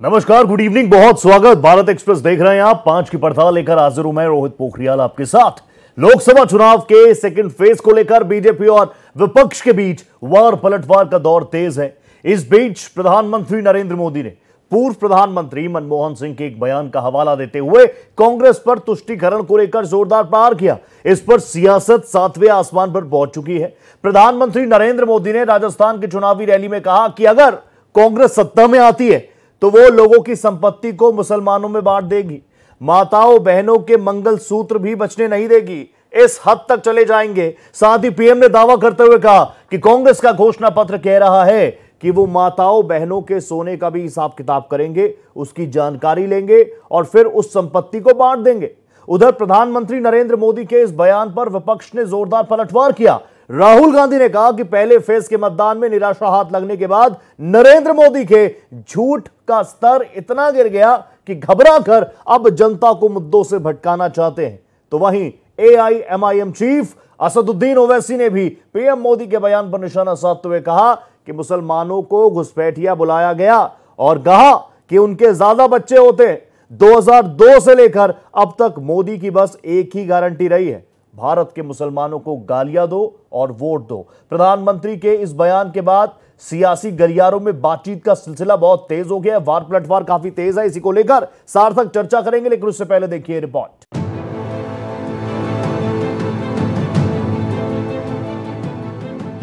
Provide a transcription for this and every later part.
नमस्कार, good evening, बहुत स्वागत। भारत एक्सप्रेस देख रहे हैं आप। 5 की पड़ताल लेकर हाजिर हूं मैं रोहित पोखरियाल आपके साथ। लोकसभा चुनाव के सेकंड फेज को लेकर बीजेपी और विपक्ष के बीच वार पलटवार का दौर तेज है। इस बीच प्रधानमंत्री नरेंद्र मोदी ने पूर्व प्रधानमंत्री मनमोहन सिंह के एक बयान का हवाला देते हुए कांग्रेस पर तुष्टीकरण को लेकर जोरदार प्रहार किया। इस पर सियासत 7वें आसमान पर पहुंच चुकी है। प्रधानमंत्री नरेंद्र मोदी ने राजस्थान की चुनावी रैली में कहा कि अगर कांग्रेस सत्ता में आती है तो वो लोगों की संपत्ति को मुसलमानों में बांट देगी, माताओं बहनों के मंगलसूत्र भी बचने नहीं देगी। इस हद तक चले जाएंगे। साथ ही पीएम ने दावा करते हुए कहा कि कांग्रेस का घोषणा पत्र कह रहा है कि वो माताओं बहनों के सोने का भी हिसाब किताब करेंगे, उसकी जानकारी लेंगे और फिर उस संपत्ति को बांट देंगे। उधर प्रधानमंत्री नरेंद्र मोदी के इस बयान पर विपक्ष ने जोरदार पलटवार किया। राहुल गांधी ने कहा कि पहले फेज के मतदान में निराशा हाथ लगने के बाद नरेंद्र मोदी के झूठ का स्तर इतना गिर गया कि घबराकर अब जनता को मुद्दों से भटकाना चाहते हैं। तो वहीं एआईएमआईएम चीफ असदुद्दीन ओवैसी ने भी पीएम मोदी के बयान पर निशाना साधते हुए कहा कि मुसलमानों को घुसपैठिया बुलाया गया और कहा कि उनके ज्यादा बच्चे होते हैं। 2002 से लेकर अब तक मोदी की बस एक ही गारंटी रही है, भारत के मुसलमानों को गालियां दो और वोट दो। प्रधानमंत्री के इस बयान के बाद सियासी गलियारों में बातचीत का सिलसिला बहुत तेज हो गया है। वार पलटवार काफी तेज है। इसी को लेकर सार्थक चर्चा करेंगे, लेकिन उससे पहले देखिए रिपोर्ट।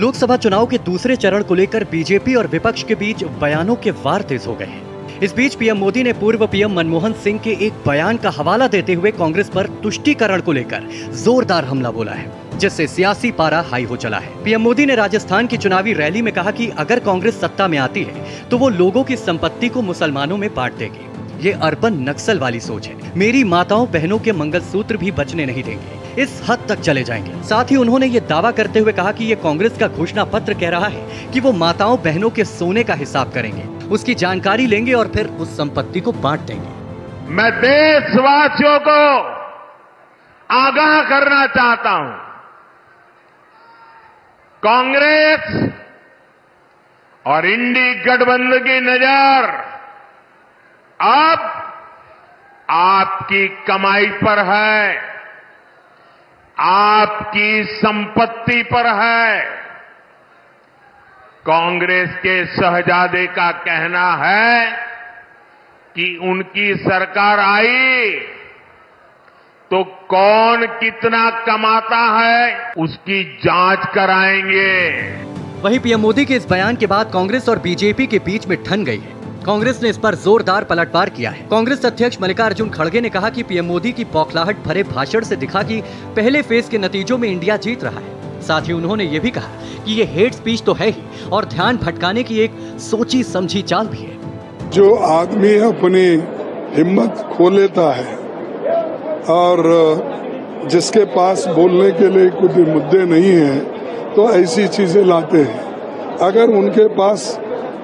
लोकसभा चुनाव के दूसरे चरण को लेकर बीजेपी और विपक्ष के बीच बयानों के वार तेज हो गए हैं। इस बीच पीएम मोदी ने पूर्व पीएम मनमोहन सिंह के एक बयान का हवाला देते हुए कांग्रेस पर तुष्टीकरण को लेकर जोरदार हमला बोला है, जिससे सियासी पारा हाई हो चला है। पीएम मोदी ने राजस्थान की चुनावी रैली में कहा कि अगर कांग्रेस सत्ता में आती है तो वो लोगों की संपत्ति को मुसलमानों में बांट देगी। ये अर्बन नक्सल वाली सोच है। मेरी माताओं बहनों के मंगलसूत्र भी बचने नहीं देंगे। इस हद तक चले जाएंगे। साथ ही उन्होंने ये दावा करते हुए कहा कि ये कांग्रेस का घोषणा पत्र कह रहा है कि वो माताओं बहनों के सोने का हिसाब करेंगे, उसकी जानकारी लेंगे और फिर उस संपत्ति को बांट देंगे। मैं देशवासियों को आगाह करना चाहता हूं, कांग्रेस और इंडी गठबंधन की नजर अब आपकी कमाई पर है, आपकी संपत्ति पर है। कांग्रेस के शहजादे का कहना है कि उनकी सरकार आई तो कौन कितना कमाता है उसकी जांच कराएंगे। वहीं पीएम मोदी के इस बयान के बाद कांग्रेस और बीजेपी के बीच में ठन गई है। कांग्रेस ने इस पर जोरदार पलटवार किया है। कांग्रेस अध्यक्ष मल्लिकार्जुन खड़गे ने कहा कि पीएम मोदी की बौखलाहट भरे भाषण से दिखा कि पहले फेज के नतीजों में इंडिया जीत रहा है। साथ ही उन्होंने ये भी कहा कि ये हेट स्पीच तो है ही और ध्यान भटकाने की एक सोची समझी चाल भी है। जो आदमी अपनी हिम्मत खो लेता है और जिसके पास बोलने के लिए कुछ मुद्दे नहीं है तो ऐसी चीजें लाते हैं। अगर उनके पास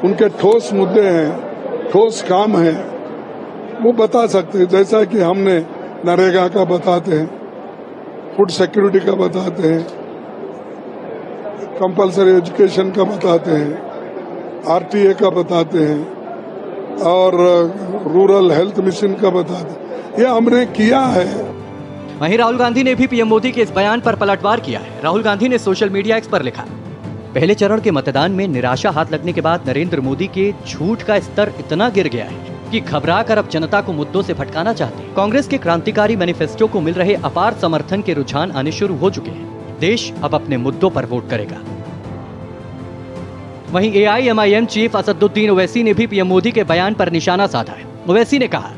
उनके ठोस मुद्दे हैं, ठोस काम है, वो बता सकते हैं। जैसा कि हमने नरेगा का बताते हैं, फूड सिक्योरिटी का बताते हैं, कंपलसरी एजुकेशन का बताते हैं, आरटीए का बताते हैं और रूरल हेल्थ मिशन का बताते हैं। ये हमने किया है। वहीं राहुल गांधी ने भी पीएम मोदी के इस बयान पर पलटवार किया है। राहुल गांधी ने सोशल मीडिया एक्स पर लिखा, पहले चरण के मतदान में निराशा हाथ लगने के बाद नरेंद्र मोदी के झूठ का स्तर इतना गिर गया है कि घबराकर अब जनता को मुद्दों से भटकाना चाहते हैं। कांग्रेस के क्रांतिकारी मैनिफेस्टो को मिल रहे अपार समर्थन के रुझान आने शुरू हो चुके हैं। देश अब अपने मुद्दों पर वोट करेगा। वहीं एआईएमआईएम चीफ असदुद्दीन ओवैसी ने भी पीएम मोदी के बयान पर निशाना साधा है। ओवैसी ने कहा,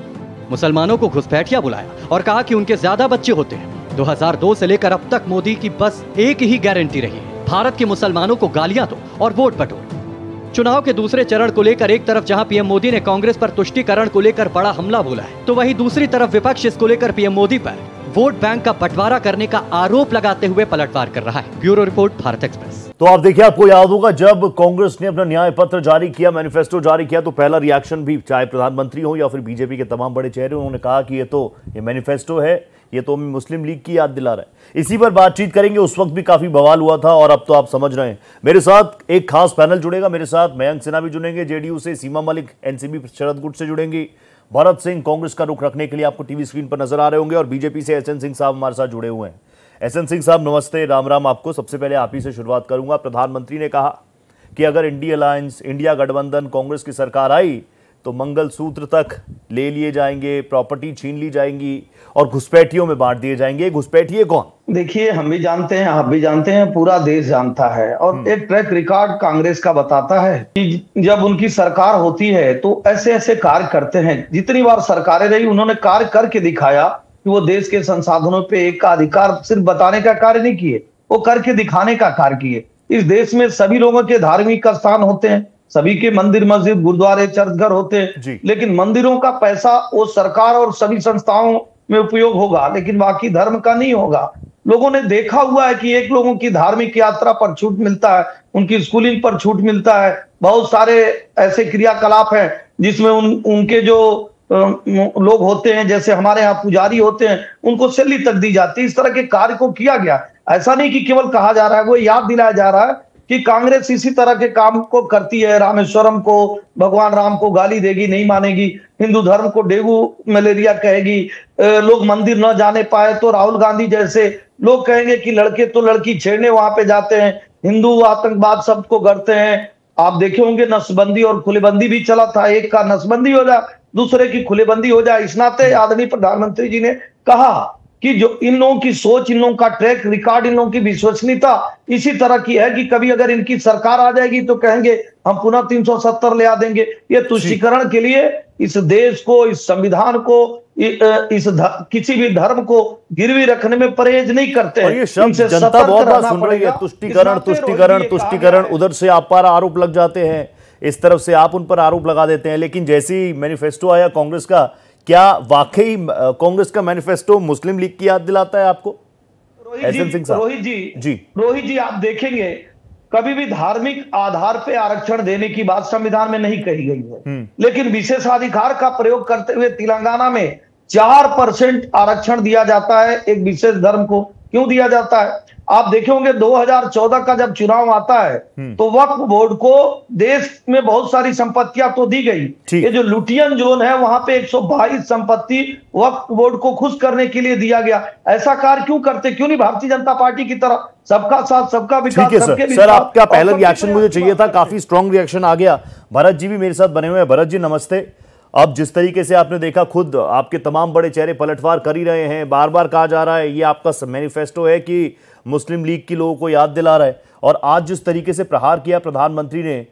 मुसलमानों को घुसपैठिया बुलाया और कहा कि उनके ज्यादा बच्चे होते हैं। 2002 से लेकर अब तक मोदी की बस एक ही गारंटी रही है, भारत के मुसलमानों को गालियां दो और वोट बटोर। चुनाव के दूसरे चरण को लेकर एक तरफ जहां पीएम मोदी ने कांग्रेस पर तुष्टीकरण को लेकर बड़ा हमला बोला है, तो वहीं दूसरी तरफ विपक्ष इसको लेकर पीएम मोदी पर वोट बैंक का बंटवारा करने का आरोप लगाते हुए पलटवार कर रहा है। Bureau report, Bharat express. तो आप देखिए, आपको याद होगा जब कांग्रेस ने अपना न्याय पत्र जारी किया, मैनिफेस्टो जारी किया, तो पहला रिएक्शन भी चाहे प्रधानमंत्री हो या फिर बीजेपी के तमाम बड़े चेहरे, उन्होंने कहा कि ये मैनिफेस्टो है, ये तो हमें मुस्लिम लीग की याद दिला रहा है। इसी पर बातचीत करेंगे। उस वक्त भी काफी बवाल हुआ था और अब तो आप समझ रहे हैं। मेरे साथ एक खास पैनल जुड़ेगा। मेरे साथ मयंक सिन्हा भी जुड़ेंगे जेडीयू से, सीमा मलिक एनसीपी शरद गुट से जुड़ेंगी, भरत सिंह कांग्रेस का रुख रखने के लिए आपको टीवी स्क्रीन पर नजर आ रहे होंगे, और बीजेपी से एसएन सिंह साहब हमारे साथ जुड़े हुए हैं। एसएन सिंह साहब नमस्ते, राम राम आपको। सबसे पहले आप ही से शुरुआत करूंगा। प्रधानमंत्री ने कहा कि अगर इंडिया अलायंस, इंडिया गठबंधन, कांग्रेस की सरकार आई तो मंगलसूत्र तक ले लिए जाएंगे, प्रॉपर्टी छीन ली जाएंगी और घुसपैठियों में बांट दिए जाएंगे। घुसपैठिए कौन? देखिए, हम भी जानते हैं, आप भी जानते हैं, पूरा देश जानता है, और एक ट्रैक रिकॉर्ड कांग्रेस का बताता है कि जब उनकी सरकार होती है तो ऐसे ऐसे कार्य करते हैं। जितनी बार सरकारें रही उन्होंने कार्य करके दिखाया कि वो देश के संसाधनों पे एक का अधिकार सिर्फ बताने का कार्य नहीं किए, वो करके दिखाने का कार्य किए। इस देश में सभी लोगों के धार्मिक स्थान होते हैं, सभी के मंदिर, मस्जिद, गुरुद्वारे, चर्च घर होते हैं, लेकिन मंदिरों का पैसा वो सरकार और सभी संस्थाओं में उपयोग होगा, लेकिन बाकी धर्म का नहीं होगा। लोगों ने देखा हुआ है कि एक लोगों की धार्मिक यात्रा पर छूट मिलता है, उनकी स्कूलिंग पर छूट मिलता है, बहुत सारे ऐसे क्रियाकलाप हैं जिसमें उनके जो लोग होते हैं, जैसे हमारे यहाँ पुजारी होते हैं, उनको सैलरी तक दी जाती है। इस तरह के कार्य को किया गया। ऐसा नहीं कि केवल कहा जा रहा है, वो याद दिलाया जा रहा है कि कांग्रेस इसी तरह के काम को करती है। रामेश्वरम को भगवान राम को गाली देगी, नहीं मानेगी, हिंदू धर्म को डेंगू मलेरिया कहेगी, लोग मंदिर न जाने पाए तो राहुल गांधी जैसे लोग कहेंगे कि लड़के तो लड़की छेड़ने वहां पे जाते हैं, हिंदू आतंकवाद सबको करते हैं। आप देखे होंगे नसबंदी और खुलेबंदी भी चला था, एक का नसबंदी हो जाए, दूसरे की खुलेबंदी हो जाए। इस नाते आदरणीय प्रधानमंत्री जी ने कहा कि जो इन लोगों की सोच, इन लोगों का ट्रैक रिकॉर्ड, इन लोगों की विश्वसनीयता इसी तरह की है कि कभी अगर इनकी सरकार आ जाएगी तो कहेंगे हम पुनः 370 ले आ देंगे। ये तुष्टीकरण के लिए इस देश को, इस संविधान को, किसी भी धर्म को गिरवी रखने में परहेज नहीं करते हैं। ये शब्द जनता बहुत बार सुन रही है, तुष्टीकरण तुष्टीकरण तुष्टीकरण। उधर से आप पर आरोप लग जाते हैं, इस तरफ से आप उन पर आरोप लगा देते हैं, लेकिन जैसे ही मैनिफेस्टो आया कांग्रेस का, क्या वाकई कांग्रेस का मैनिफेस्टो मुस्लिम लीग की याद दिलाता है आपको? रोहित जी, आप देखेंगे कभी भी धार्मिक आधार पे आरक्षण देने की बात संविधान में नहीं कही गई है, लेकिन विशेषाधिकार का प्रयोग करते हुए तेलंगाना में 4% आरक्षण दिया जाता है एक विशेष धर्म को। क्यों दिया जाता है? आप देखे होंगे 2014 का जब चुनाव आता है तो वक्फ बोर्ड को देश में बहुत सारी संपत्तियां तो दी गई। ये जो लुटियन जोन है वहां पे 122 संपत्ति वक्फ बोर्ड को खुश करने के लिए दिया गया। ऐसा कार्य क्यों करते? क्यों नहीं भारतीय जनता पार्टी की तरह सबका साथ सबका विकास? ठीक है सर, आपका पहला रिएक्शन मुझे चाहिए था, काफी स्ट्रॉन्ग रिएक्शन आ गया। भरत जी भी मेरे साथ बने हुए हैं। भरत जी नमस्ते। अब जिस तरीके से आपने देखा, खुद आपके तमाम बड़े चेहरे पलटवार कर ही रहे हैं, बार बार कहा जा रहा है ये आपका मैनिफेस्टो है कि मुस्लिम लीग की लोगों को याद दिला रहा है, और आज जिस तरीके से प्रहार किया प्रधानमंत्री ने,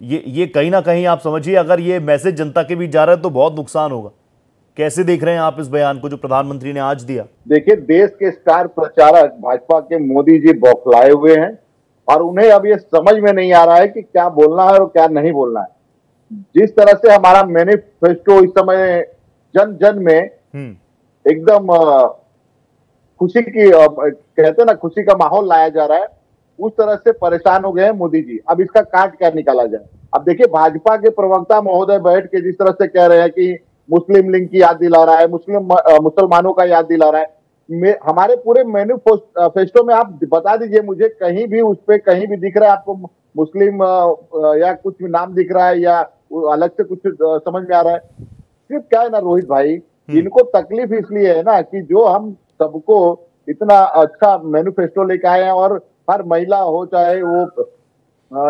ये कहीं ना कहीं आप समझिए अगर ये मैसेज जनता के बीच जा रहा है तो बहुत नुकसान होगा। कैसे देख रहे हैं आप इस बयान को जो प्रधानमंत्री ने आज दिया? देखिए, देश के स्टार प्रचारक भाजपा के मोदी जी बौखलाए हुए हैं और उन्हें अब ये समझ में नहीं आ रहा है कि क्या बोलना है और क्या नहीं बोलना है। जिस तरह से हमारा मैनिफेस्टो इस समय जन जन में एकदम खुशी की, कहते हैं ना, खुशी का माहौल लाया जा रहा है, उस तरह से परेशान हो गए हैं मोदी जी। अब इसका काट क्या निकाला जाए? अब देखिए, भाजपा के प्रवक्ता महोदय बैठ के जिस तरह से कह रहे हैं कि मुस्लिम लीग की याद दिला रहा है, मुसलमानों का याद दिला रहा है। हमारे पूरे मैनिफेस्टो में आप बता दीजिए मुझे, कहीं भी उस पे कहीं भी दिख रहा है आपको मुस्लिम या कुछ भी नाम दिख रहा है या अलग से कुछ समझ में आ रहा है? सिर्फ क्या है ना रोहित भाई, इनको तकलीफ इसलिए है ना कि जो हम सबको इतना अच्छा मैनिफेस्टो लेके आए हैं, और हर महिला हो, चाहे वो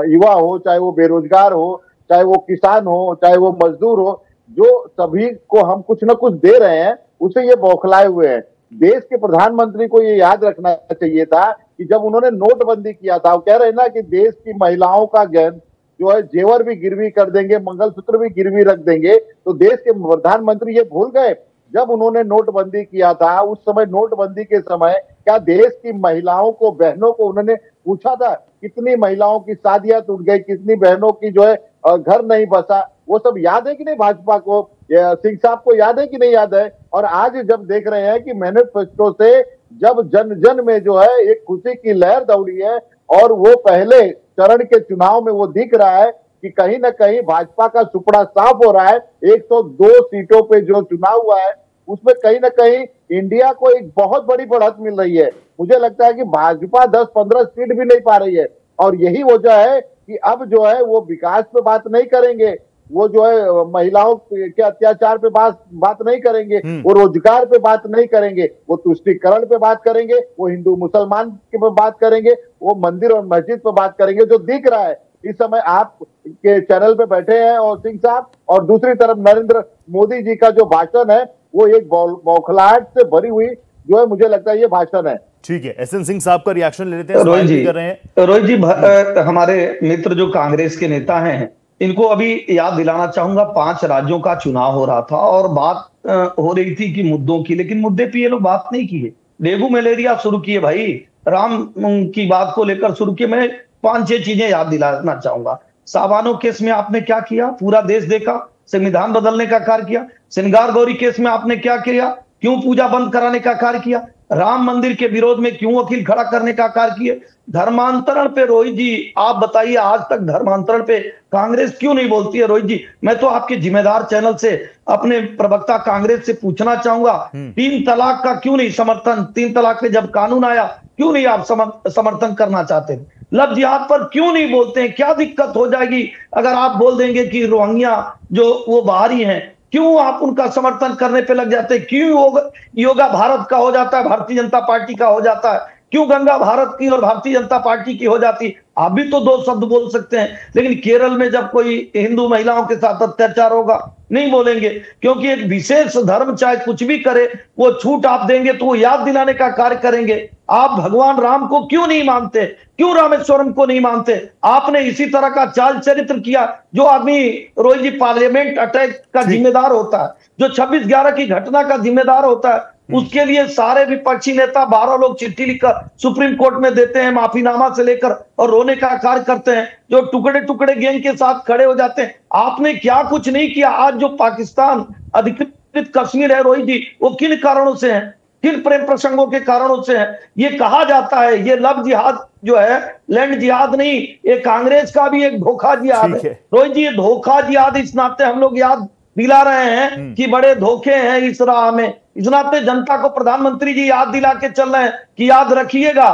युवा हो, चाहे वो बेरोजगार हो, चाहे वो किसान हो, चाहे वो मजदूर हो, जो सभी को हम कुछ ना कुछ दे रहे हैं, उसे ये बौखलाए हुए हैं। देश के प्रधानमंत्री को ये याद रखना चाहिए था कि जब उन्होंने नोटबंदी किया था, वो कह रहे हैं ना कि देश की महिलाओं का गहन जो है जेवर भी गिरवी कर देंगे, मंगलसूत्र भी गिरवी रख देंगे, तो देश के प्रधानमंत्री ये भूल गए? जब उन्होंने नोटबंदी किया था, उस समय नोटबंदी के समय क्या देश की महिलाओं को, बहनों को उन्होंने पूछा था? कितनी महिलाओं की शादियां टूट गई, कितनी बहनों की जो है घर नहीं बसा? वो सब याद है कि नहीं भाजपा को? सिंह साहब को याद है कि नहीं याद है? और आज जब देख रहे हैं कि मैनिफेस्टो से जब जन जन में जो है एक खुशी की लहर दौड़ी है, और वो पहले चरण के चुनाव में वो दिख रहा है कि कहीं ना कहीं भाजपा का सुपड़ा साफ हो रहा है। 102 सीटों पे जो चुनाव हुआ है उसमें कहीं ना कहीं इंडिया को एक बहुत बड़ी बढ़त मिल रही है। मुझे लगता है कि भाजपा 10-15 सीट भी नहीं पा रही है, और यही वजह है कि अब जो है वो विकास पे बात नहीं करेंगे, वो जो है महिलाओं के अत्याचार पे बात नहीं करेंगे, वो रोजगार पे बात नहीं करेंगे, वो तुष्टीकरण पे बात करेंगे, वो हिंदू मुसलमान पे बात करेंगे, वो मंदिर और मस्जिद पे बात करेंगे। जो दिख रहा है इस समय आप के चैनल पे बैठे हैं और सिंह साहब, और दूसरी तरफ नरेंद्र मोदी जी का जो भाषण है वो एक बौखलाहट से भरी हुई जो है, मुझे लगता है ये भाषण है। ठीक है, एसएन सिंह साहब का रिएक्शन ले लेते हैं। रोहित जी कर रहे हैं रोहित जी, हमारे मित्र जो कांग्रेस के नेता हैं, इनको अभी याद दिलाना चाहूंगा, 5 राज्यों का चुनाव हो रहा था और बात हो रही थी कि मुद्दों की, लेकिन मुद्दे पे ये लोग बात नहीं किए। डेंगू मलेरिया शुरू किए भाई, राम की बात को लेकर शुरू किए। मैं 5-6 चीजें याद दिलाना चाहूंगा। साबानो केस में आपने क्या किया, पूरा देश देखा, संविधान बदलने का कार्य किया। श्रृंगार गौरी केस में आपने क्या किया, क्यों पूजा बंद कराने का कार्य किया। राम मंदिर के विरोध में क्यों वकील खड़ा करने का कार्य किए। धर्मांतरण पे रोहित जी आप बताइए, आज तक धर्मांतरण पे कांग्रेस क्यों नहीं बोलती है। रोहित जी, मैं तो आपके जिम्मेदार चैनल से अपने प्रवक्ता कांग्रेस से पूछना चाहूंगा, 3 तलाक का क्यों नहीं समर्थन, 3 तलाक पे जब कानून आया क्यों नहीं आप समर्थन करना चाहते। लव जिहाद पर क्यों नहीं बोलते हैं, क्या दिक्कत हो जाएगी अगर आप बोल देंगे कि रोहिंग्या जो वो बाहरी हैं, क्यों आप उनका समर्थन करने पे लग जाते हैं। क्यों योगा भारत का हो जाता है, भारतीय जनता पार्टी का हो जाता है, क्यों गंगा भारत की और भारतीय जनता पार्टी की हो जाती। आप भी तो 2 शब्द बोल सकते हैं, लेकिन केरल में जब कोई हिंदू महिलाओं के साथ अत्याचार होगा नहीं बोलेंगे, क्योंकि एक विशेष धर्म चाहे कुछ भी करे वो छूट आप देंगे तो वो याद दिलाने का कार्य करेंगे। आप भगवान राम को क्यों नहीं मानते, क्यों रामेश्वरम को नहीं मानते। आपने इसी तरह का चाल चरित्र किया। जो आदमी रोहित जी पार्लियामेंट अटैक का जिम्मेदार होता है, जो 26/11 की घटना का जिम्मेदार होता है, उसके लिए सारे विपक्षी नेता 12 लोग चिट्ठी लिखकर सुप्रीम कोर्ट में देते हैं, माफीनामा से लेकर, और रोने का कार्य करते हैं, जो टुकड़े टुकड़े गैंग के साथ खड़े हो जाते हैं। आपने क्या कुछ नहीं किया। आज जो पाकिस्तान अधिकृत कश्मीर है रोहित जी, वो किन कारणों से है, किन प्रेम प्रसंगों के कारणों से है। ये कहा जाता है ये लव जिहाद जो है, लैंड जिहाद नहीं, ये कांग्रेस का भी एक धोखा जिहाद है रोहित जी। ये धोखा जिहाद इस नाते हम लोग याद दिला रहे हैं कि बड़े धोखे हैं इस राह में। इस नाते जनता को प्रधानमंत्री जी याद दिला के चल रहे हैं कि याद रखिएगा,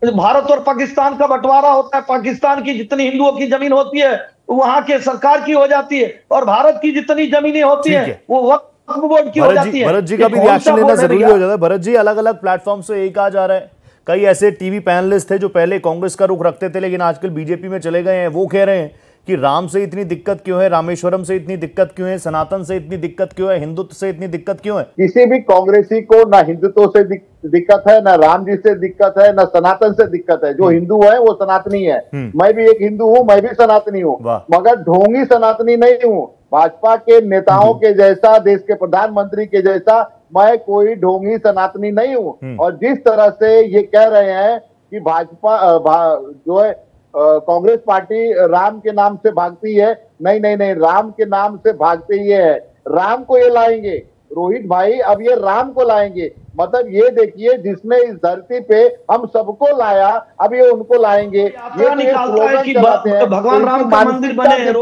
भारत और पाकिस्तान का बंटवारा होता है। पाकिस्तान की जितनी हिंदुओं की जमीन होती है वहां के सरकार की हो जाती है, और भारत की जितनी जमीनें होती है वो वक्फ बोर्ड की हो जाती है। भरत जी का भी रिएक्शन लेना जरूरी हो जाता है। भरत जी, अलग अलग प्लेटफॉर्म से एक आ जा रहा है, कई ऐसे टीवी पैनलिस्ट थे जो पहले कांग्रेस का रुख रखते थे लेकिन आजकल बीजेपी में चले गए हैं, वो कह रहे हैं कि राम से इतनी दिक्कत क्यों है, रामेश्वरम से इतनी दिक्कत क्यों है, सनातन से इतनी दिक्कत क्यों है, हिंदुत्व से इतनी दिक्कत क्यों है। किसी भी कांग्रेसी को ना हिंदुत्व से दिक्कत है, ना राम जी से दिक्कत है, ना सनातन से दिक्कत है। जो हिंदू है वो सनातनी है। मैं भी एक हिंदू हूँ, मैं भी सनातनी हूँ, मगर ढोंगी सनातनी नहीं हूँ। भाजपा के नेताओं के जैसा, देश के प्रधानमंत्री के जैसा मैं कोई ढोंगी सनातनी नहीं हूँ। और जिस तरह से ये कह रहे हैं कि भाजपा जो है कांग्रेस पार्टी राम के नाम से भागती है, नहीं नहीं नहीं, राम के नाम से भागते ही है। राम को ये लाएंगे रोहित भाई, अब ये राम को लाएंगे। मतलब ये देखिए, जिसने इस धरती पे हम सबको लाया, अब ये उनको लाएंगे। ये स्लोगन चलाते हैं, भगवान राम का मंदिर बने है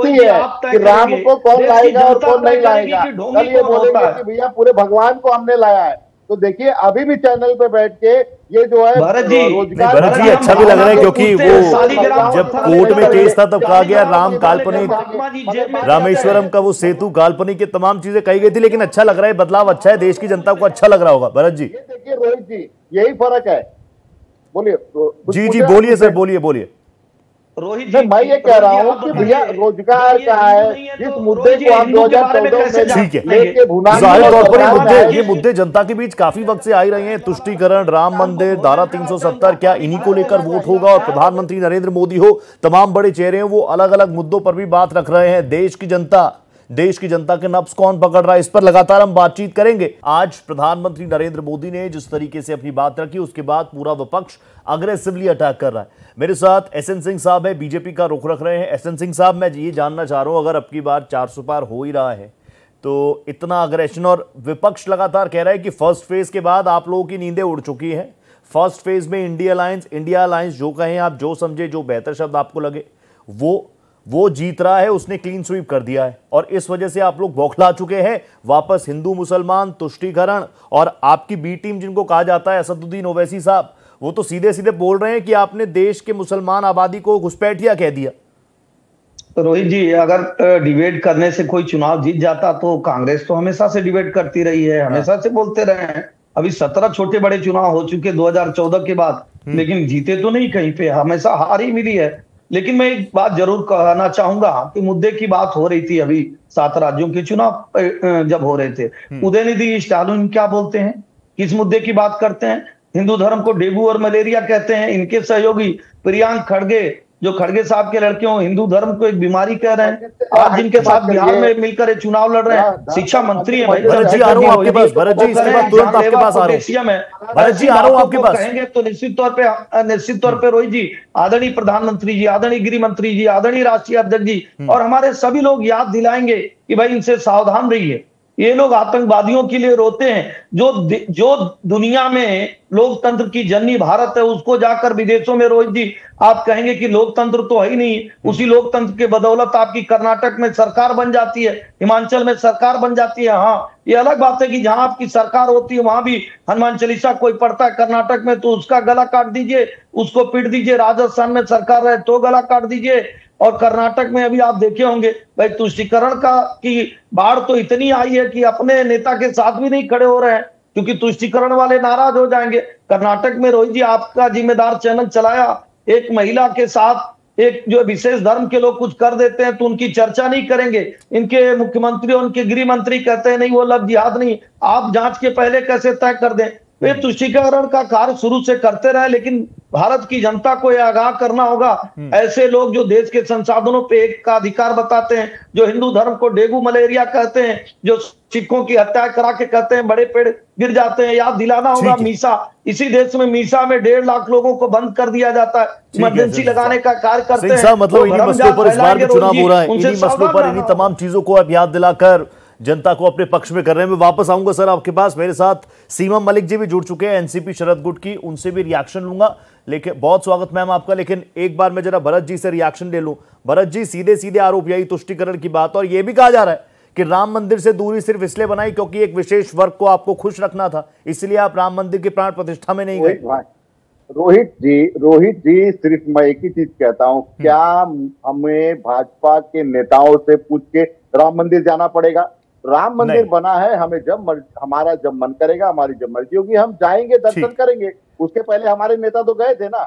कि राम को कौन लाएगा और कौन नहीं लाएगा। कल ये बोलेंगे कि भैया पूरे भगवान को हमने लाया है। तो देखिए, अभी भी चैनल पे बैठ के ये जो है भरत जी अच्छा भी लग रहा है, क्योंकि वो जब कोर्ट में केस था तब कहा गया राम काल्पनिक, रामेश्वरम का वो सेतु काल्पनिक, तमाम चीजें कही गई थी, लेकिन अच्छा लग रहा है, बदलाव अच्छा है, देश की जनता को अच्छा लग रहा होगा। भरत जी देखिए, रोहित जी यही फर्क है। बोलिए जी बोलिए सर, बोलिए। रोहित जी, मैं ये कह रहा हूँ कि भैया रोजगार का है, जिस मुद्दे को हम 2014 में लेके जाहिर तौर पर ये मुद्दे जनता के बीच काफी वक्त से आ ही रहे हैं। तुष्टीकरण, राम मंदिर, धारा 370, क्या इन्हीं को लेकर वोट होगा? और प्रधानमंत्री नरेंद्र मोदी हो, तमाम बड़े चेहरे हैं, वो अलग अलग मुद्दों पर भी बात रख रहे हैं। देश की जनता के नब्ज कौन पकड़ रहा है, इस पर लगातार हम बातचीत करेंगे। आज प्रधानमंत्री नरेंद्र मोदी ने जिस तरीके से अपनी बात रखी, उसके बाद पूरा विपक्ष अग्रेसिवली अटैक कर रहा है। मेरे साथ एसएन सिंह साहब है, बीजेपी का रुख रख रहे हैं। एसएन सिंह साहब, मैं ये जानना चाह रहा हूं, अगर अब की बार 400 पार हो ही रहा है तो इतना अग्रेशन, और विपक्ष लगातार कह रहा है कि फर्स्ट फेज के बाद आप लोगों की नींदें उड़ चुकी हैं। फर्स्ट फेज में इंडिया अलायंस जो कहें आप, जो समझे, जो बेहतर शब्द आपको लगे, वो जीत रहा है, उसने क्लीन स्वीप कर दिया है और इस वजह से आप लोग बौखला चुके हैं। वापस हिंदू मुसलमान तुष्टीकरण, और आपकी बी टीम जिनको कहा जाता है असदुद्दीन ओवैसी साहब, वो तो सीधे सीधे बोल रहे हैं कि आपने देश के मुसलमान आबादी को घुसपैठिया कह दिया। तो रोहित जी, अगर डिबेट करने से कोई चुनाव जीत जाता तो कांग्रेस तो हमेशा से डिबेट करती रही है, हमेशा से बोलते रहे हैं। अभी 17 छोटे बड़े चुनाव हो चुके 2014 के बाद, लेकिन जीते तो नहीं कहीं पे, हमेशा हार ही मिली है। लेकिन मैं एक बात जरूर कहना चाहूंगा कि मुद्दे की बात हो रही थी अभी 7 राज्यों के चुनाव जब हो रहे थे, उदयनिधि स्टालिन क्या बोलते हैं, किस मुद्दे की बात करते हैं? हिंदू धर्म को डेंगू और मलेरिया कहते हैं। इनके सहयोगी प्रियांक खड़गे, जो खड़गे साहब के लड़के हो, हिंदू धर्म को एक बीमारी कह रहे हैं। आज जिनके साथ बिहार में मिलकर चुनाव लड़ रहे हैं, शिक्षा मंत्री है भाई। भरत जी आ रहा हूं आपके पास, भरत जी इसके बाद तुरंत आपके पास आ रहा हूं। भरत जी आ रहा हूं आपके पास। कहेंगे तो निश्चित तौर पे रोहित जी, आदरणीय प्रधानमंत्री जी, आदरणीय गृह मंत्री जी, आदरणीय राष्ट्रीय अध्यक्ष जी और हमारे सभी लोग याद दिलाएंगे कि भाई इनसे सावधान रहिए। ये लोग आतंकवादियों के लिए रोते हैं। जो दुनिया में लोकतंत्र की जननी भारत है, उसको जाकर विदेशों में रोहित जी आप कहेंगे कि लोकतंत्र तो है ही नहीं। उसी लोकतंत्र के बदौलत आपकी कर्नाटक में सरकार बन जाती है, हिमाचल में सरकार बन जाती है। हाँ, ये अलग बात है कि जहां आपकी सरकार होती है वहां भी हनुमान चालीसा कोई पढ़ता है कर्नाटक में तो उसका गला काट दीजिए, उसको पीट दीजिए। राजस्थान में सरकार रहे तो गला काट दीजिए। और कर्नाटक में अभी आप देखे होंगे भाई तुष्टीकरण की बाढ़ तो इतनी आई है कि अपने नेता के साथ भी नहीं खड़े हो रहे हैं, क्योंकि तुष्टीकरण वाले नाराज हो जाएंगे। कर्नाटक में रोहित जी आपका जिम्मेदार चैनल चलाया, एक महिला के साथ एक जो विशेष धर्म के लोग कुछ कर देते हैं तो उनकी चर्चा नहीं करेंगे। इनके मुख्यमंत्री और उनके गृह मंत्री कहते हैं नहीं वो लव जिहाद नहीं। आप जांच के पहले कैसे तय कर दें? वे तुष्टीकरण का कार्य शुरू से करते रहे, लेकिन भारत की जनता को यह आगाह करना होगा, ऐसे लोग जो देश के संसाधनों पे एक का अधिकार बताते हैं, जो हिंदू धर्म को डेंगू मलेरिया कहते हैं, जो सिखों की हत्या करा के कहते हैं बड़े पेड़ गिर जाते हैं। याद दिलाना होगा मीसा, इसी देश में मीसा में 1.5 लाख लोगों को बंद कर दिया जाता है, इमरजेंसी लगाने का कार्य करते हैं। मतलब इन्हीं मसलों पर इस बार भी चुनाव हो रहा है, इन्हीं मसलों पर, इन्हीं तमाम चीजों को आप याद दिलाकर जनता को अपने पक्ष में कर रहे हैं। मैं वापस आऊंगा सर आपके पास, मेरे साथ सीमा मलिक जी भी जुड़ चुके हैं एनसीपी शरद गुट की, उनसे भी रिएक्शन लूंगा। लेकिन बहुत स्वागत मैम आपका, लेकिन एक बार मैं जरा भरत जी से रिएक्शन ले लूं। भरत जी, सीधे सीधे आरोप यही तुष्टीकरण की बात, और यह भी कहा जा रहा है कि राम मंदिर से दूरी सिर्फ इसलिए बनाई क्योंकि एक विशेष वर्ग को आपको खुश रखना था, इसलिए आप राम मंदिर की प्राण प्रतिष्ठा में नहीं गए। रोहित जी सिर्फ मैं एक ही चीज कहता हूं, क्या हमें भाजपा के नेताओं से पूछ के राम मंदिर जाना पड़ेगा? राम मंदिर बना है, हमें हमारा जब मन करेगा, हमारी जब मर्जी होगी हम जाएंगे, दर्शन करेंगे। उसके पहले हमारे नेता तो गए थे ना,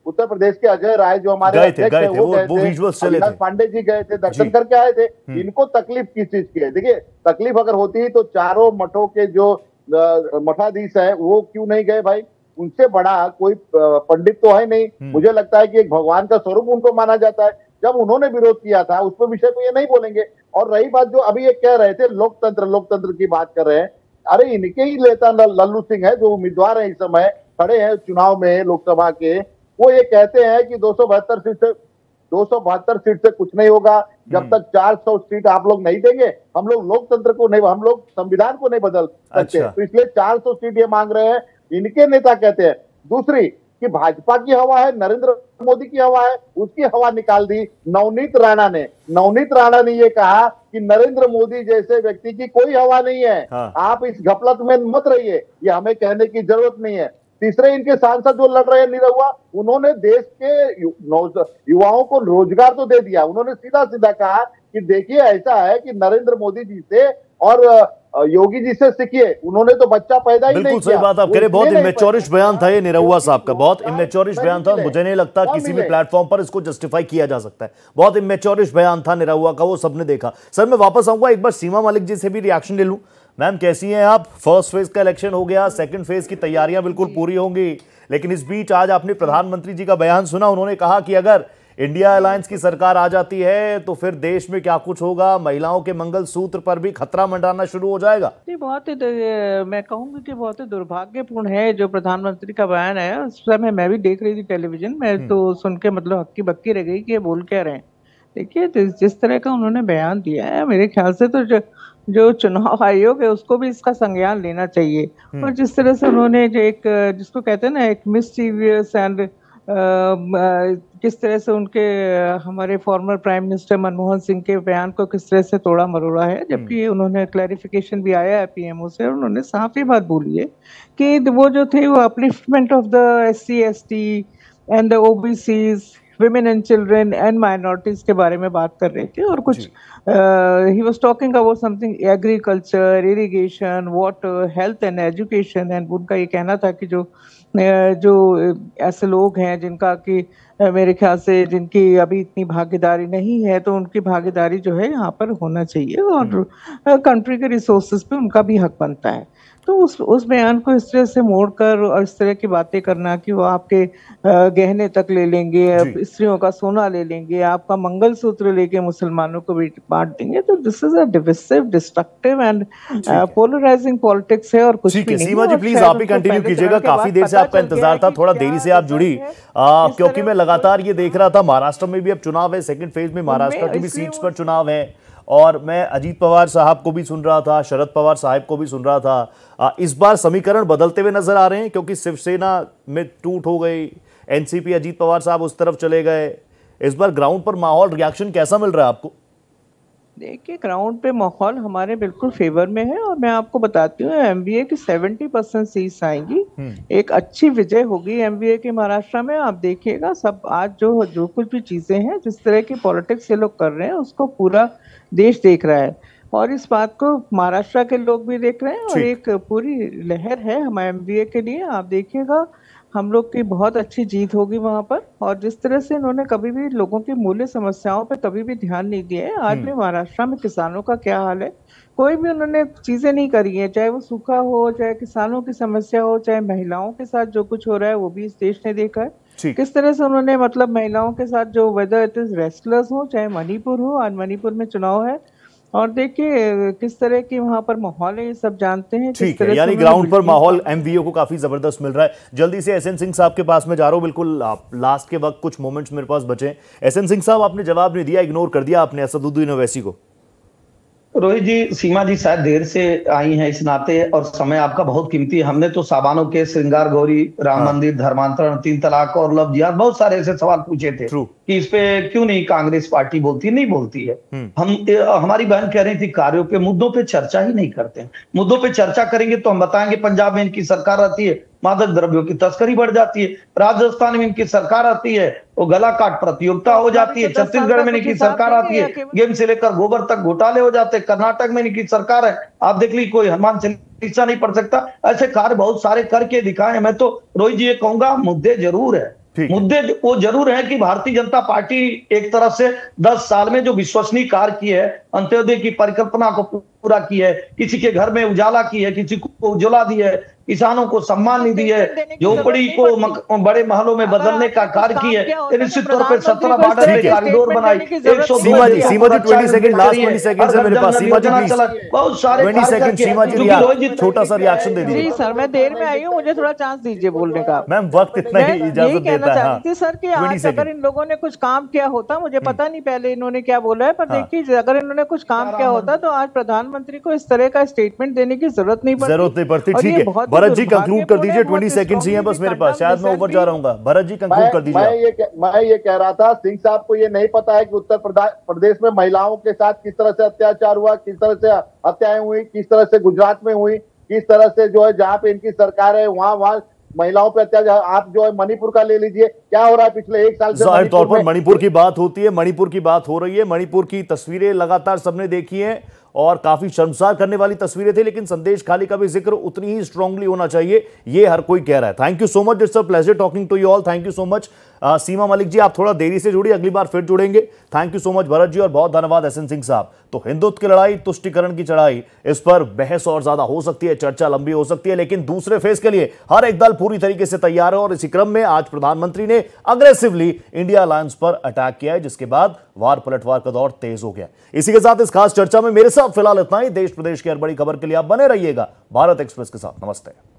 उत्तर प्रदेश के अजय राय जो हमारे अध्यक्ष हैं वो गए थे, अविनाश पांडे जी गए थे, दर्शन करके आए थे। इनको तकलीफ किस चीज की है? देखिए, तकलीफ अगर होती तो चारों मठों के जो मठाधीश है वो क्यों नहीं गए भाई? उनसे बड़ा कोई पंडित तो है नहीं। मुझे लगता है कि एक भगवान का स्वरूप उनको माना जाता है। जब उन्होंने विरोध किया था उस पर विषय को ये नहीं बोलेंगे। और रही बात जो अभी ये कह रहे थे लोकतंत्र की बात कर रहे हैं, अरे इनके ही नेता लल्लू सिंह है जो उम्मीदवार है, इस समय खड़े हैं चुनाव में लोकसभा के, वो ये कहते हैं कि 272 सीट से कुछ नहीं होगा जब तक 400 सीट आप लोग नहीं देंगे, हम लोग लोकतंत्र को नहीं, हम लोग संविधान को नहीं बदल सकते। तो इसलिए 400 सीट ये मांग रहे हैं, इनके नेता कहते हैं। दूसरी कि भाजपा की हवा है, नरेंद्र मोदी की हवा है, उसकी हवा निकाल दी नवनीत राणा ने। नवनीत राणा ने ये कहा कि नरेंद्र मोदी जैसे व्यक्ति की कोई हवा नहीं है। आप इस घपलत में मत रहिए, ये हमें कहने की जरूरत नहीं है। तीसरे इनके सांसद जो लड़ रहे हैं निरहुआ, उन्होंने देश के युवाओं को रोजगार तो दे दिया। उन्होंने सीधा सीधा कहा कि देखिए ऐसा है कि नरेंद्र मोदी जी से और योगी जी से सीखिए, उन्होंने तो बच्चा पैदा ही नहीं किया। बिल्कुल सही बात आप कह रहे, बहुत इमेच्योरिश बयान था ये निरहुआ साहब का, बहुत इमेच्योरिश बयान था। मुझे नहीं लगता किसी भी प्लेटफॉर्म पर इसको जस्टिफाई किया जा सकता है। बहुत इमेच्योरिश बयान था निरहुआ का, वो सबने देखा। सर मैं वापस आऊंगा, एक बार सीमा मलिक जी से भी रिएक्शन ले लूं। मैम कैसी हैं आप? फर्स्ट फेज का इलेक्शन हो गया, सेकंड फेज की तैयारियां बिल्कुल पूरी होंगी, लेकिन इस बीच आज आपने प्रधानमंत्री जी का बयान सुना। उन्होंने कहा कि अगर इंडिया अलायंस की सरकार आ जाती है तो फिर देश में क्या कुछ होगा, महिलाओं के मंगलसूत्र पर भी खतरा मंडराना शुरू हो जाएगा। बहुत ही मैं कहूँगी कि बहुत ही दुर्भाग्यपूर्ण है जो प्रधानमंत्री का बयान है। उस समय मैं भी देख रही थी टेलीविजन में, तो सुन के मतलब हक्की बक्की रह गई कि ये बोल क्या रहे हैं। देखिए जिस तरह का उन्होंने बयान दिया है, मेरे ख्याल से तो जो चुनाव आयोग है उसको भी इसका संज्ञान लेना चाहिए। और जिस तरह से उन्होंने जो एक जिसको कहते हैं ना एक मिसचीवियस एंड किस तरह से उनके हमारे former prime minister Manmohan Singh के बयान को किस तरह से तोड़ा मरोड़ा है, जबकि उन्होंने क्लैरिफिकेशन भी आया है पीएमओ से, और उन्होंने साफ ही बात बोली है कि वो जो थे वो upliftment of the SC/ST and the OBCs, women and children and minorities के बारे में बात कर रहे थे, और कुछ he was talking about something agriculture, irrigation, water, health and education, and उनका ये कहना था कि जो ऐसे लोग हैं जिनका कि मेरे ख्याल से जिनकी अभी इतनी भागीदारी नहीं है, तो उनकी भागीदारी जो है यहाँ पर होना चाहिए, और कंट्री के रिसोर्सेज पे उनका भी हक बनता है। तो उस बयान को इस तरह से मोड़कर और इस तरह की बातें करना कि वो आपके गहने तक ले लेंगे, स्त्रियों का सोना ले लेंगे, आपका मंगलसूत्र लेके मुसलमानों को भी बांट देंगे, तो this is a divisive, destructive and polarising politics है, और कुछ भी नहीं। सीमा जी प्लीज आप ही कंटिन्यू कीजिएगा, काफी देर से आपका इंतजार था, थोड़ा देरी से आप जुड़ी, क्योंकि मैं लगातार ये देख रहा था महाराष्ट्र में भी अब चुनाव है, सेकंड फेज में महाराष्ट्र की भी सीट्स पर चुनाव है, और मैं अजीत पवार साहब को भी सुन रहा था, शरद पवार साहब को भी सुन रहा था। इस बार समीकरण बदलते हुए नजर आ रहे हैं, क्योंकि शिवसेना में टूट हो गई, एनसीपी अजीत पवार साहब उस तरफ चले गए। इस बार ग्राउंड पर माहौल, रिएक्शन कैसा मिल रहा है आपको? देखिए, ग्राउंड पे माहौल हमारे बिल्कुल फेवर में है, और मैं आपको बताती हूँ एमवीए की 70% सीट्स आएंगी, एक अच्छी विजय होगी एमवीए के महाराष्ट्र में। आप देखिएगा सब आज जो कुछ भी चीजें हैं, जिस तरह की पॉलिटिक्स ये लोग कर रहे हैं, उसको पूरा देश देख रहा है, और इस बात को महाराष्ट्र के लोग भी देख रहे हैं, और एक पूरी लहर है हमारे एमवीए के लिए। आप देखिएगा हम लोग की बहुत अच्छी जीत होगी वहां पर, और जिस तरह से इन्होंने कभी भी लोगों की मूल्य समस्याओं पे कभी भी ध्यान नहीं दिया है। आज भी महाराष्ट्र में किसानों का क्या हाल है, कोई भी उन्होंने चीजें नहीं करी है, चाहे वो सूखा हो, चाहे किसानों की समस्या हो, चाहे महिलाओं के साथ जो कुछ हो रहा है वो भी इस देश ने देखा है। किस तरह से उन्होंने मतलब महिलाओं के साथ जो वेदर इट इज रेस्टलर्स हो, चाहे मणिपुर हो, आज मणिपुर में चुनाव है, और देखिए किस तरह की वहां पर माहौल है, ये सब जानते हैं। ठीक है, यानी ग्राउंड पर माहौल एमवीओ को काफी जबरदस्त मिल रहा है। जल्दी से एसएन सिंह साहब के पास में जा रहा हूं, बिल्कुल लास्ट के वक्त कुछ मोमेंट्स मेरे पास बचे। एसएन सिंह साहब, आपने जवाब नहीं दिया, इग्नोर कर दिया आपने असदुद्दीन ओवैसी को। रोहित जी, सीमा जी शायद देर से आई हैं इस नाते, और समय आपका बहुत कीमती है। हमने तो साबानों के श्रृंगार गौरी, राम मंदिर, धर्मांतरण, 3 तलाक और लव जिहाद, बहुत सारे ऐसे सवाल पूछे थे कि इस पे क्यों नहीं कांग्रेस पार्टी बोलती, नहीं बोलती है। हमारी बहन कह रही थी कार्यों पे, मुद्दों पे चर्चा ही नहीं करते हैं। मुद्दों पे चर्चा करेंगे तो हम बताएंगे पंजाब में इनकी सरकार रहती है, मादक द्रव्यों की तस्करी बढ़ जाती है, राजस्थान में इनकी सरकार आती है वो गला काट प्रतियोगिता हो जाती है, छत्तीसगढ़ में इनकी सरकार आती है गेम से लेकर गोबर तक घोटाले हो जाते हैं, कर्नाटक में इनकी सरकार है, आप देख ली कोई हनुमान चालीसा नहीं पढ़ सकता। ऐसे कार्य बहुत सारे करके दिखाए। मैं तो रोहित जी ये कहूंगा, मुद्दे जरूर है, मुद्दे वो जरूर है कि भारतीय जनता पार्टी एक तरफ से 10 साल में जो विश्वसनीय कार्य की है, अंत्योदय की परिकल्पना को पूरा की है, किसी के घर में उजाला की है, किसी को उजाला दी है, किसानों को सम्मान निधि है, झोपड़ी को बड़े महलों में बदलने का कार्य की है, निश्चित तौर पर 17 बॉर्डर में कॉरिडोर बनाई, 102 सीमा जी 20 सेकंड, लास्ट 20 सेकंड है मेरे पास। सीमा जी प्लीज, बहुत सारे 20 सेकंड सीमा जी, छोटा सा रिएक्शन दे दीजिए। जी सर, मैं देर में आई हूँ, मुझे थोड़ा चांस दीजिए बोलने का। मैम वक्त इतना ही इजाजत देता है। चाहती थी सर कि आज अगर इन लोगों ने कुछ काम किया होता, मुझे पता नहीं पहले इन्होंने क्या बोला है, पर देखिए अगर इन्होंने कुछ काम किया होता तो आज प्रधानमंत्री को इस तरह का स्टेटमेंट देने की जरूरत नहीं पड़ती। ठीक है, भरत जी कंक्लूड कर दीजिए, 20 सेकंड ही है बस मेरे पास, शायद मैं ओवर जा रहा हूँ। भरत जी कंक्लूड कर दीजिए। मैं ये कह रहा था, सिंह साहब को ये नहीं पता है कि उत्तर प्रदेश में महिलाओं के साथ किस तरह से अत्याचार हुआ, किस तरह से हत्याएं हुई, किस तरह से गुजरात में हुई, किस तरह से जो है जहाँ पे इनकी सरकार है वहां महिलाओं पे अत्याचार। आप जो है मणिपुर का ले लीजिए, क्या हो रहा है पिछले 1 साल से। जाहिर तौर पर मणिपुर की बात होती है, मणिपुर की बात हो रही है, मणिपुर की तस्वीरें लगातार सबने देखी है और काफी शर्मसार करने वाली तस्वीरें थी, लेकिन संदेश खाली का भी जिक्र उतनी ही स्ट्रांगली होना चाहिए, ये हर कोई कह रहा है। Thank you so much, it's a pleasure talking to you all. Thank you so much Seema Malik ji, आप थोड़ा देरी से जुड़ी, अगली बार फिर जुड़ेंगे। Thank you so much Bharat ji, और बहुत धन्यवाद एसएन सिंह साहब। तो हिंदुत्व की लड़ाई, तुष्टीकरण की चढ़ाई, इस पर बहस और ज्यादा हो सकती है, चर्चा लंबी हो सकती है, लेकिन दूसरे फेज के लिए हर एक दल पूरी तरीके से तैयार है, और इसी क्रम में आज प्रधानमंत्री ने अग्रेसिवली इंडिया अलायंस पर अटैक किया है, जिसके बाद वार पलटवार का दौर तेज हो गया। इसी के साथ इस खास चर्चा में मेरे साथ फिलहाल इतना ही। देश प्रदेश की हर बड़ी खबर के लिए आप बने रहिएगा भारत एक्सप्रेस के साथ। नमस्ते।